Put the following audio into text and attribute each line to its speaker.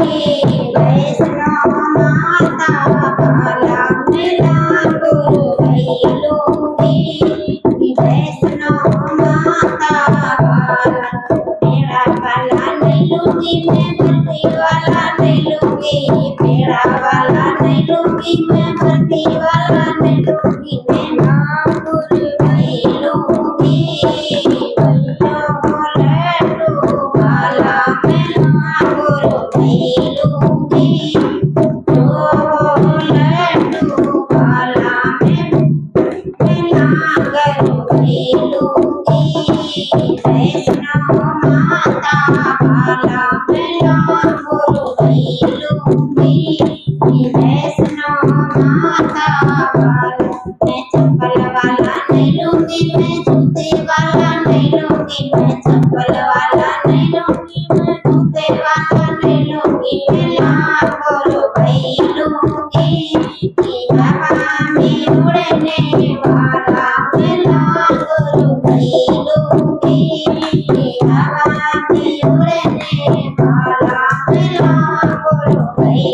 Speaker 1: वैष्णो माता बाला मेला गुरु भई लूंगी। वैष्णो माता बाला मेरा वाला नहीं लूंगी मैं, भक्ति वाला नहीं लूंगी। मेरा वाला नहीं लूंगी मैं, भक्ति वाला नहीं लूंगी। मैं नाम गुरु भई लूंगी। लड्डू वाला मैं नाम गुरु भई लूंगी। लड्डू वाला मैं नाम गुरु भई लूंगी। वैष्णो माता बाला मैं नाम गुरु भई लूंगी। वैष्णो माता बाला मैं चप्पल वाला नहीं लूंगी, मैं जूते वाला नहीं लूंगी। मैं चप्पल वाला नहीं लूंगी, मैं जूते वाला नहीं लूंगी। मैं नाम गुरु भई लूंगी। हवा में उड़ने वाला मैं नाम गुरु भई लूंगी। हवा में उड़ने वाला मैं नाम गुरु भई